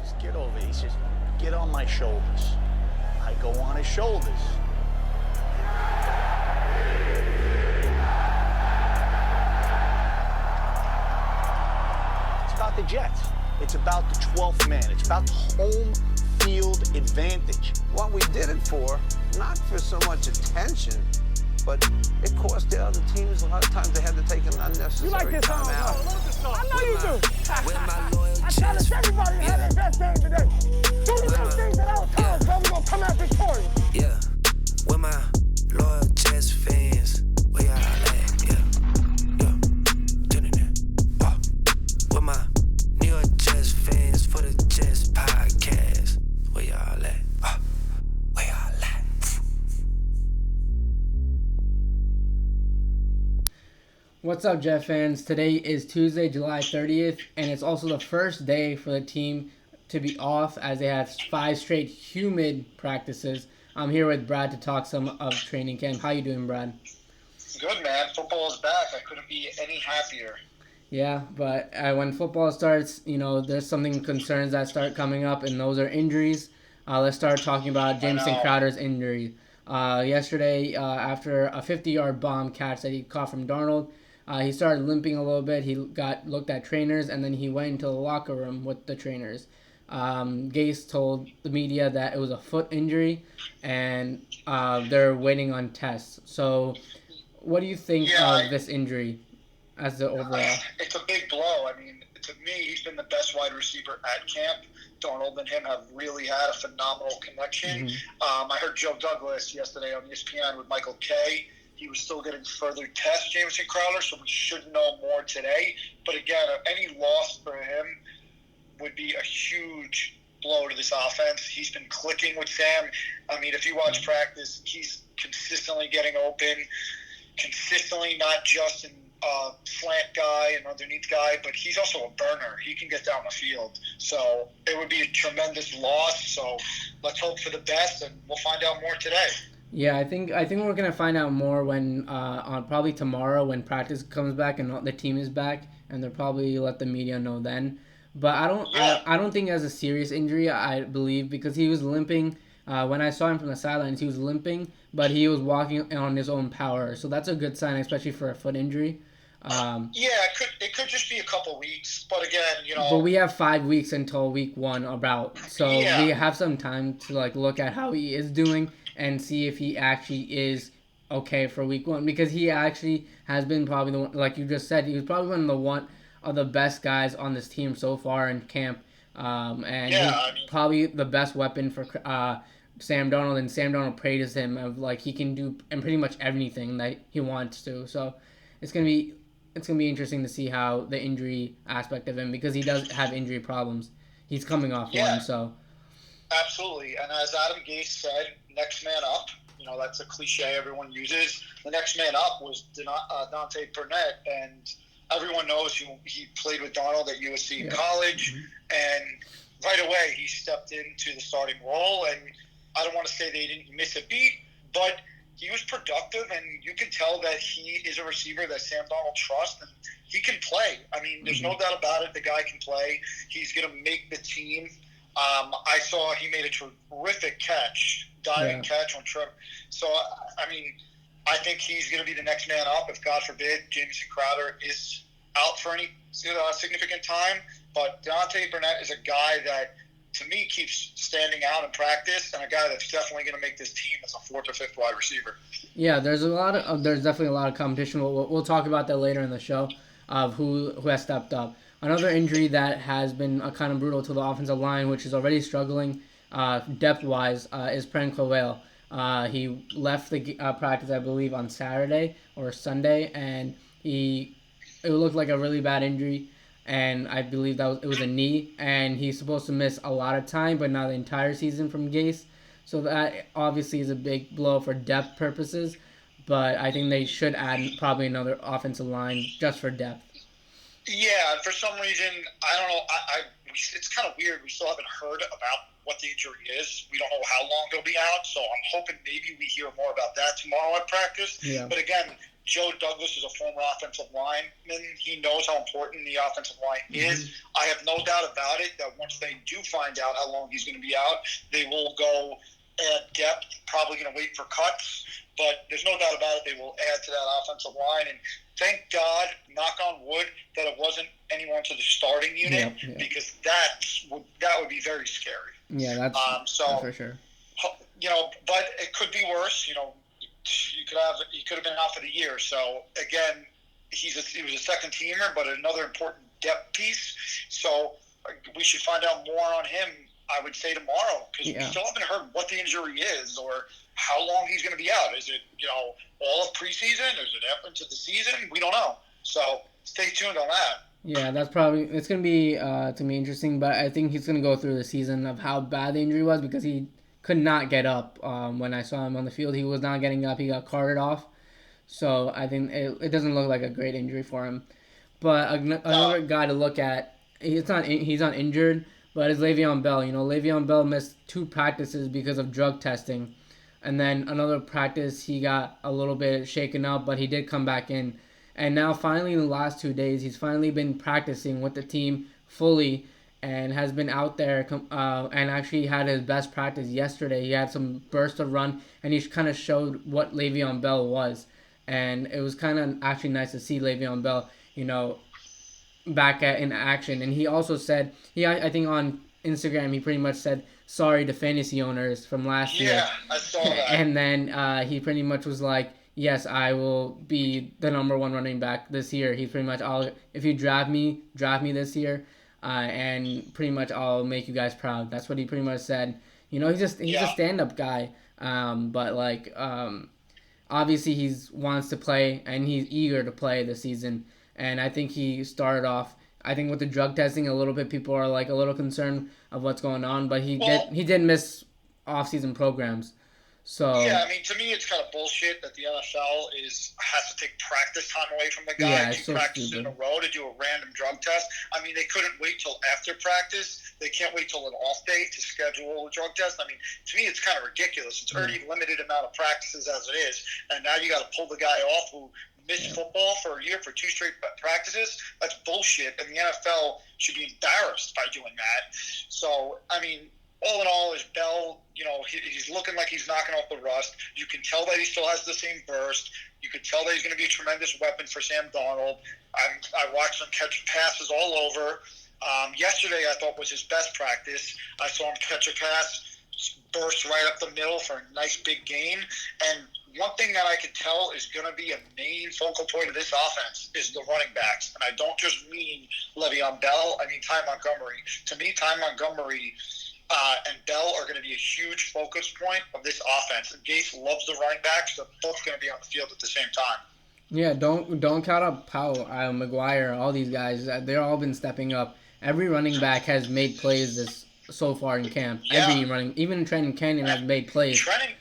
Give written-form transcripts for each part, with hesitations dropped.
Just get over it. He says, get on my shoulders. I go on his shoulders. It's about the Jets. It's about the 12th man. It's about the home field advantage. What we did it for, not for so much attention, but it cost the other teams a lot of times they had to take an unnecessary You like this song? time out. I love this song. I know you do. With my loyal I challenge Jets. everybody to have their best game today. Do those things at all times, so we're going to come out victorious. Yeah, with my loyal Jets fans, where y'all at? Yeah, turn it in. With my New York Jets fans for the Jets podcast, where y'all at? Where y'all at? What's up, Jet fans? Today is Tuesday, July 30th, and it's also the first day for the team to be off as they have 5 straight humid practices. I'm here with Brad to talk some of training camp. How you doing, Brad? Good, man. Football is back. I couldn't be any happier. Yeah, but when football starts, there's something concerns that start coming up, and those are injuries. Let's start talking about Jameson Crowder's injury. Yesterday, after a 50-yard bomb catch that he caught from Darnold, he started limping a little bit. He looked at trainers, and then he went into the locker room with the trainers. Gase told the media that it was a foot injury, and they're waiting on tests. So what do you think of this injury as the overall? It's a big blow. I mean, to me, he's been the best wide receiver at camp. Darnold and him have really had a phenomenal connection. I heard Joe Douglas yesterday on ESPN with Michael Kay. He was still getting further tests, Jameson Crowder, so we should know more today. But again, any loss for him would be a huge blow to this offense. He's been clicking with Sam. I mean, if you watch practice, he's consistently getting open, consistently not just an slant guy and underneath guy, but he's also a burner. He can get down the field. So it would be a tremendous loss. So let's hope for the best, and we'll find out more today. Yeah, I think we're gonna find out more when on probably tomorrow when practice comes back and the team is back, and they'll probably let the media know then. But I don't think he has a serious injury. I believe because he was limping. When I saw him from the sidelines, he was limping, but he was walking on his own power. So that's a good sign, especially for a foot injury. It could just be a couple weeks, but again, But we have 5 weeks until week 1 about, so we have some time to look at how he is doing and see if he actually is okay for week 1, because he actually has been probably the one, like you just said, he was probably one of the best guys on this team so far in camp, he's probably the best weapon for Sam Darnold, and Sam Darnold praises him of he can do and pretty much everything that he wants to. So it's gonna be interesting to see how the injury aspect of him, because he does have injury problems. He's coming off one, so. Absolutely, and as Adam Gase said, next man up. That's a cliche everyone uses. The next man up was Dante Burnett, and everyone knows he played with Darnold at USC in college, and right away he stepped into the starting role, and I don't want to say they didn't miss a beat, but he was productive, and you can tell that he is a receiver that Sam Darnold trusts, and he can play. I mean, there's no doubt about it. The guy can play. He's going to make the team. I saw he made a terrific diving catch on Trevor. So, I mean, I think he's going to be the next man up if, God forbid, Jameson Crowder is out for any significant time. But Dante Burnett is a guy that, to me, keeps standing out in practice, and a guy that's definitely going to make this team as a 4th or 5th wide receiver. Yeah, there's definitely a lot of competition. We'll talk about that later in the show of who has stepped up. Another injury that has been kind of brutal to the offensive line, which is already struggling depth-wise, is Pren Cowell. He left the practice, I believe, on Saturday or Sunday, and it looked like a really bad injury. And I believe it was a knee, and he's supposed to miss a lot of time, but not the entire season from Gase. So that obviously is a big blow for depth purposes, but I think they should add probably another offensive line just for depth. Yeah, for some reason, I don't know. It's kind of weird. We still haven't heard about what the injury is. We don't know how long they'll be out, so I'm hoping maybe we hear more about that tomorrow at practice. Yeah. But again, Joe Douglas is a former offensive lineman. He knows how important the offensive line is. I have no doubt about it that once they do find out how long he's going to be out, they will go at depth, probably going to wait for cuts. But there's no doubt about it, they will add to that offensive line. And thank God, knock on wood, that it wasn't anyone to the starting unit, because that would be very scary. Yeah, that's for sure. But it could be worse. He could have been out for the year. So again, he was a second teamer, but another important depth piece. So we should find out more on him, I would say, tomorrow, because we still haven't heard what the injury is or how long he's going to be out. Is it all of preseason? Is it up into the season? We don't know. So stay tuned on that. Yeah, it's going to be to me interesting, but I think he's going to go through the season of how bad the injury was, because he could not get up. When I saw him on the field, he was not getting up. He got carted off. So I think it doesn't look like a great injury for him. But another guy to look at, he's not injured, but is Le'Veon Bell. Le'Veon Bell missed 2 practices because of drug testing. And then another practice, he got a little bit shaken up, but he did come back in. And now finally in the last 2 days, he's finally been practicing with the team fully and has been out there and actually had his best practice yesterday. He had some burst of run, and he kind of showed what Le'Veon Bell was. And it was kind of actually nice to see Le'Veon Bell, back in action. And he also said, I think on Instagram, he pretty much said sorry to fantasy owners from last year. Yeah, I saw that. And then he pretty much was like, yes, I will be the number 1 running back this year. He's pretty much, if you draft me this year, and pretty much I'll make you guys proud. That's what he pretty much said. He's a stand-up guy. But obviously he wants to play, and he's eager to play this season. And I think he started off, I think with the drug testing a little bit, people are like a little concerned of what's going on, but he did miss off-season programs. So yeah, I mean, to me, it's kind of bullshit that the NFL has to take practice time away from the guy. 2 practices in a row to do a random drug test. I mean, they couldn't wait till after practice. They can't wait till an off day to schedule a drug test. I mean, to me, it's kind of ridiculous. It's already a limited amount of practices as it is, and now you got to pull the guy off who missed football for a year for 2 straight practices. That's bullshit, and the NFL should be embarrassed by doing that. So, I mean, all in all, is Bell, he's looking like he's knocking off the rust. You can tell that he still has the same burst. You can tell that he's going to be a tremendous weapon for Sam Darnold. I watched him catch passes all over. Yesterday, I thought was his best practice. I saw him catch a pass, burst right up the middle for a nice big gain. And one thing that I could tell is going to be a main focal point of this offense is the running backs. And I don't just mean Le'Veon Bell. I mean Ty Montgomery. To me, Ty Montgomery and Bell are going to be a huge focus point of this offense. And Gase loves the running backs. They're both going to be on the field at the same time. Yeah, don't count out Powell, McGuire, all these guys. They've all been stepping up. Every running back has made plays so far in camp. Yeah. Even Trenton Cannon has made plays. Trenton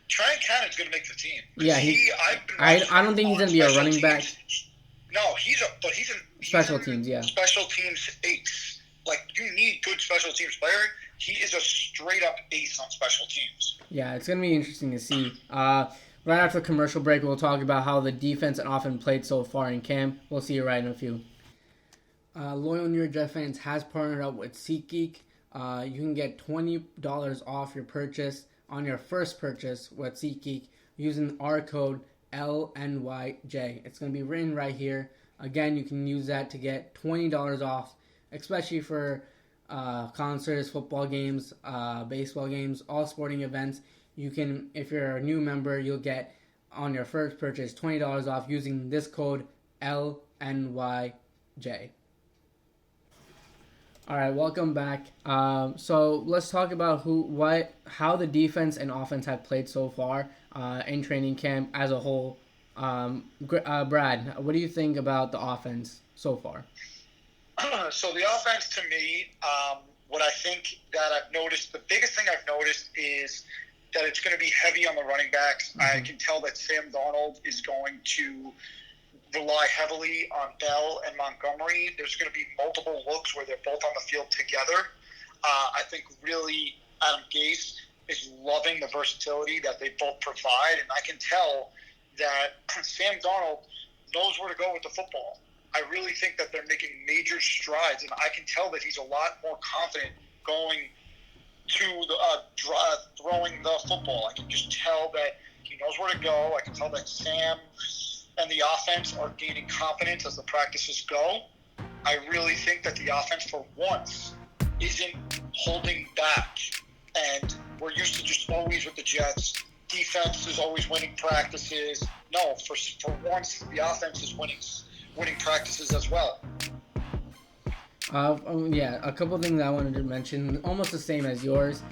Cannon's going to make the team. Yeah, I don't think he's going to be a running back. No, he's in special teams. Yeah, special teams ace. Like, you need good special teams player. He is a straight-up ace on special teams. Yeah, it's going to be interesting to see. Right after the commercial break, we'll talk about how the defense and offense played so far in camp. We'll see you right in a few. LoyalNYJetFans has partnered up with SeatGeek. You can get $20 off your purchase on your first purchase with SeatGeek using our code LNYJ. It's going to be written right here. Again, you can use that to get $20 off, especially for concerts, football games, baseball games, all sporting events. You can, if you're a new member, you'll get on your first purchase $20 off using this code LNYJ. All right, welcome back. So let's talk about how the defense and offense have played so far in training camp as a whole. Brad, what do you think about the offense so far? So the offense, to me, what I think that I've noticed, the biggest thing I've noticed is that it's going to be heavy on the running backs. Mm-hmm. I can tell that Sam Darnold is going to rely heavily on Bell and Montgomery. There's going to be multiple looks where they're both on the field together. I think really Adam Gase is loving the versatility that they both provide, and I can tell that Sam Darnold knows where to go with the football. I really think that they're making major strides, and I can tell that he's a lot more confident going to the throwing the football. I can just tell that he knows where to go. I can tell that Sam and the offense are gaining confidence as the practices go. I really think that the offense, for once, isn't holding back. And we're used to just always with the Jets, defense is always winning practices. No, for once, the offense is winning practices as well. Yeah, a couple things I wanted to mention, almost the same as yours.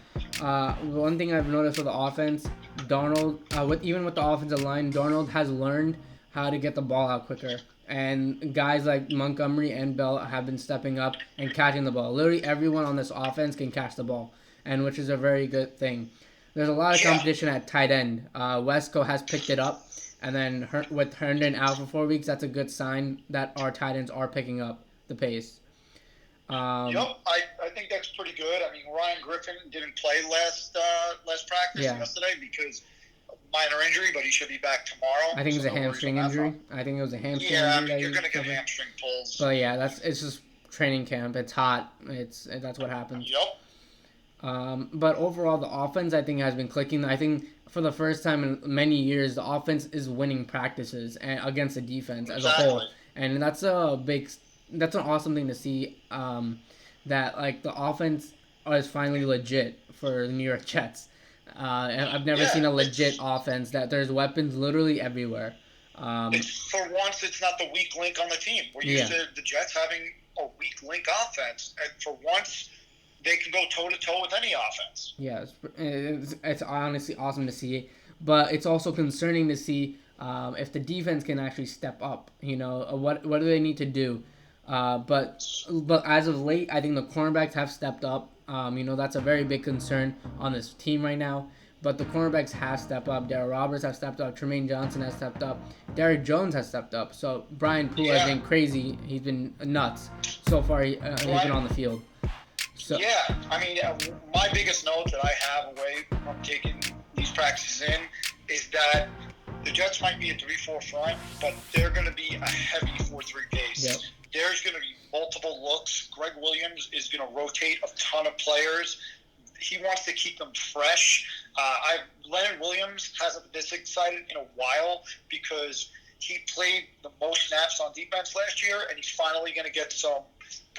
One thing I've noticed with the offense, Darnold, even with the offensive line, Darnold has learned how to get the ball out quicker. And guys like Montgomery and Bell have been stepping up and catching the ball. Literally everyone on this offense can catch the ball, and which is a very good thing. There's a lot of competition at tight end. Wesco has picked it up, and then with Herndon out for 4 weeks, that's a good sign that our tight ends are picking up the pace. I think that's pretty good. I mean, Ryan Griffin didn't play last practice yesterday because minor injury, but he should be back tomorrow. I think it was a hamstring injury. I think it was a hamstring injury. Yeah, I mean, you're going to get hamstring pulls. But yeah, it's just training camp. It's hot. That's what happens. Yep. But overall, the offense, I think, has been clicking. I think for the first time in many years, the offense is winning practices against the defense as a whole. And that's an awesome thing to see, that like the offense is finally legit for the New York Jets. I've never seen a legit offense that there's weapons literally everywhere. For once, it's not the weak link on the team. We're used to the Jets having a weak link offense, and for once, they can go toe-to-toe with any offense. Yeah, it's honestly awesome to see, but it's also concerning to see if the defense can actually step up. What do they need to do? But as of late, I think the cornerbacks have stepped up. That's a very big concern on this team right now. But the cornerbacks have stepped up. Darryl Roberts has stepped up. Tremaine Johnson has stepped up. Derrick Jones has stepped up. So Brian Poole has been crazy. He's been nuts so far. He's been on the field. So I mean, my biggest note that I have away from taking these practices in is that the Jets might be a 3-4 front, but they're going to be a heavy 4-3 pace. Yep. There's going to be multiple looks. Greg Williams is going to rotate a ton of players. He wants to keep them fresh. Leonard Williams hasn't been this excited in a while because he played the most snaps on defense last year, and he's finally going to get some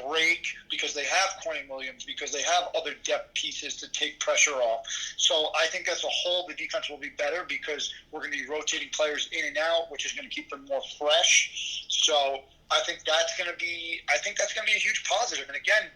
break because they have Quentin Williams, because they have other depth pieces to take pressure off. So I think as a whole, the defense will be better because we're going to be rotating players in and out, which is going to keep them more fresh. So I think that's going to be a huge positive. And again,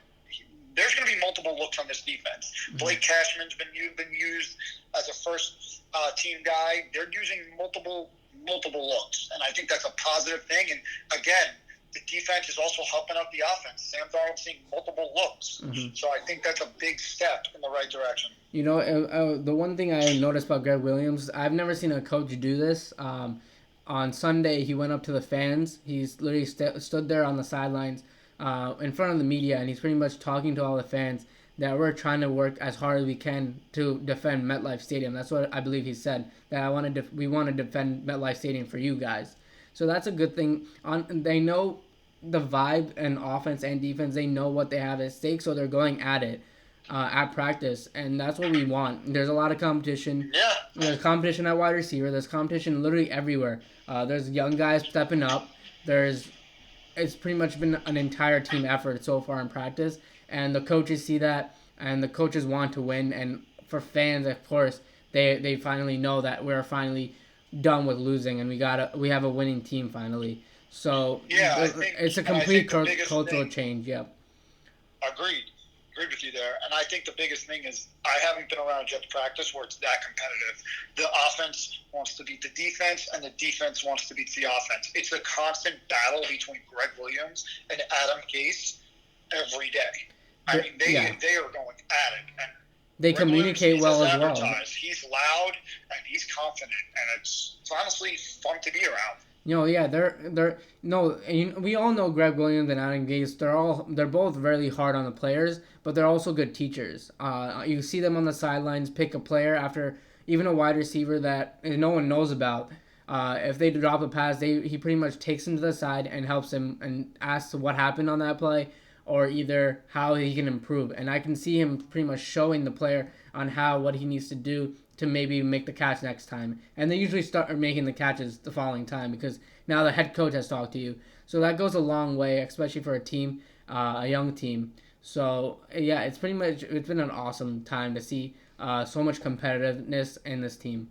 there's going to be multiple looks on this defense. Blake Cashman's been used as a first team guy. They're using multiple looks, and I think that's a positive thing. And again, the defense is also helping out the offense. Sam Darnold's seeing multiple looks, so I think that's a big step in the right direction. The one thing I noticed about Greg Williams, I've never seen a coach do this. On Sunday, he went up to the fans. He's literally stood there on the sidelines in front of the media, and he's pretty much talking to all the fans that we're trying to work as hard as we can to defend MetLife Stadium. That's what I believe he said, that we want to defend MetLife Stadium for you guys. So that's a good thing. They know the vibe and offense and defense. They know what they have at stake, so they're going at it at practice, and that's what we want. There's a lot of competition. Yeah. There's competition at wide receiver. There's competition literally everywhere. There's young guys stepping up. It's pretty much been an entire team effort so far in practice, and the coaches see that, and the coaches want to win. And for fans, of course, they finally know that we're finally done with losing, and we have a winning team finally. So it's a complete cultural change. Yep. Agreed with you there. And I think the biggest thing is I haven't been around a Jets practice where it's that competitive. The offense wants to beat the defense, and the defense wants to beat the offense. It's a constant battle between Greg Williams and Adam Gase every day. I mean, they are going at it. And they Greg communicate Williams, well as well. He's loud and he's confident, and it's honestly fun to be around. We all know Greg Williams and Adam Gase. They're both really hard on the players, but they're also good teachers. You see them on the sidelines pick a player after even a wide receiver that no one knows about. If they drop a pass, he pretty much takes him to the side and helps him and asks what happened on that play, or either how he can improve. And I can see him pretty much showing the player on what he needs to do to maybe make the catch next time. And they usually start making the catches the following time because now the head coach has talked to you. So that goes a long way, especially for a team, a young team. So yeah, it's been an awesome time to see so much competitiveness in this team.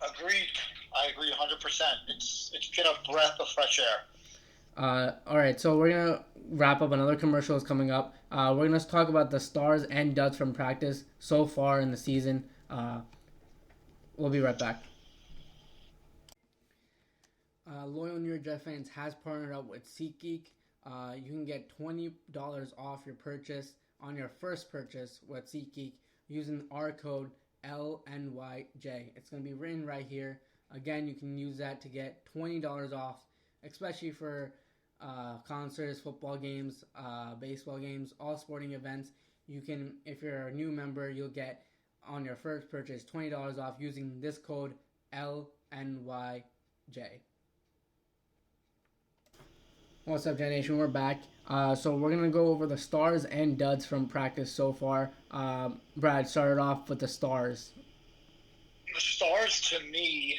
Agreed. I agree 100%. It's been a breath of fresh air. All right, so we're gonna wrap up. Another commercial is coming up. We're gonna talk about the stars and duds from practice so far in the season. We'll be right back. LoyalNYJet fans has partnered up with SeatGeek. You can get $20 off your purchase on your first purchase with SeatGeek using our code LNYJ. It's going to be written right here. Again, you can use that to get $20 off, especially for concerts, football games, baseball games, all sporting events. You can, if you're a new member, you'll get on your first purchase $20 off using this code LNYJ. What's up, Gen Nation? We're back. So we're going to go over the stars and duds from practice so far. Brad started off with the stars. The stars, to me,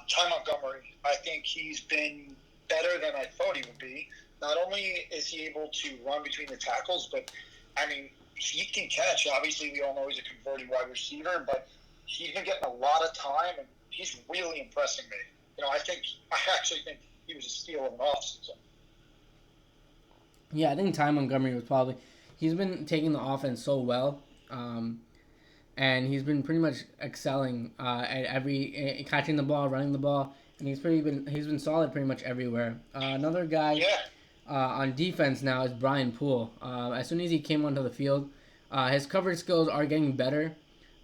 Ty Montgomery. I think he's been better than I thought he would be. Not only is he able to run between the tackles, but, I mean, he can catch. Obviously, we all know he's a converted wide receiver, but he's been getting a lot of time, and he's really impressing me. I actually think he was a steal of an offseason. Yeah, I think Ty Montgomery was he's been taking the offense so well, and he's been pretty much excelling at catching the ball, running the ball, and he's been solid pretty much everywhere. Another guy on defense now is Brian Poole. As soon as he came onto the field, his coverage skills are getting better,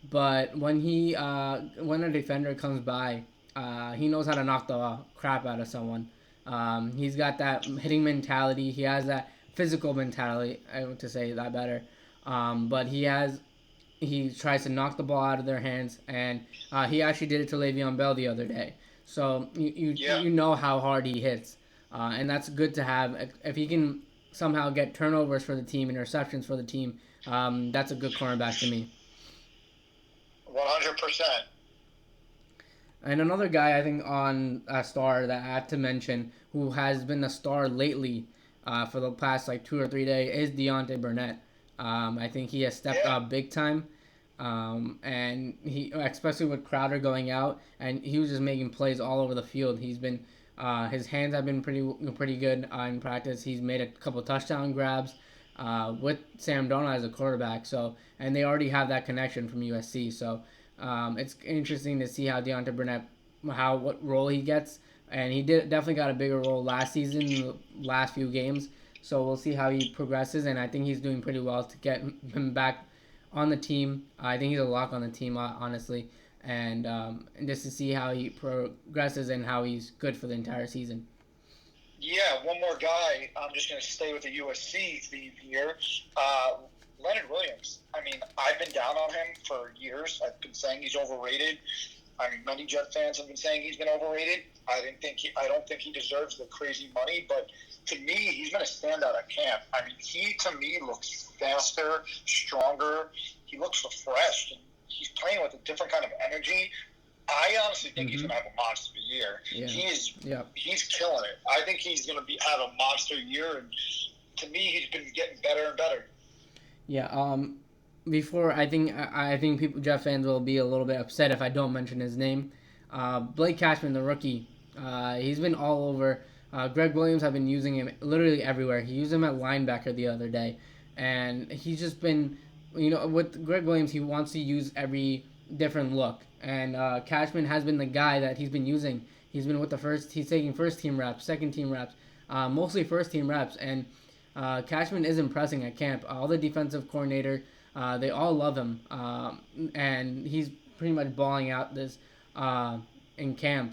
but when a defender comes by, he knows how to knock the crap out of someone. He's got that hitting mentality. He has that physical mentality, I want to say that better. But he tries to knock the ball out of their hands, and he actually did it to Le'Veon Bell the other day. So you know how hard he hits, and that's good to have. If he can somehow get turnovers for the team, interceptions for the team, that's a good cornerback to me. 100%. And another guy I think on a star that I have to mention who has been a star lately for the past 2 or 3 days is Deontay Burnett. I think he has stepped up big time. And he, especially with Crowder going out, and he was just making plays all over the field. He's been, his hands have been pretty good in practice. He's made a couple touchdown grabs with Sam Darnold as a quarterback. So, and they already have that connection from USC. So, it's interesting to see how Deontay Burnett, what role he gets, and he definitely got a bigger role last season, in the last few games. So we'll see how he progresses, and I think he's doing pretty well to get him back on the team. I think he's a lock on the team, honestly, and just to see how he progresses and how he's good for the entire season. Yeah, one more guy. I'm just going to stay with the USC theme here. Leonard Williams. I mean, I've been down on him for years. I've been saying he's overrated. I mean, many Jet fans have been saying he's been overrated. I don't think he deserves the crazy money, but to me, he's been a standout at camp. I mean, he, to me, looks faster, stronger. He looks refreshed, and he's playing with a different kind of energy. I honestly think he's going to have a monster year. Yeah. He's killing it. I think he's going to have a monster year, and to me, he's been getting better and better. Yeah, before I think people, Jet fans, will be a little bit upset if I don't mention his name. Blake Cashman, the rookie, he's been all over. Greg Williams have been using him literally everywhere. He used him at linebacker the other day, and he's just been, with Greg Williams, he wants to use every different look, and Cashman has been the guy that he's been using. He's been he's taking first team reps, second team reps, mostly first team reps, and Cashman is impressing at camp. All the defensive coordinator, they all love him, and he's pretty much balling out this in camp.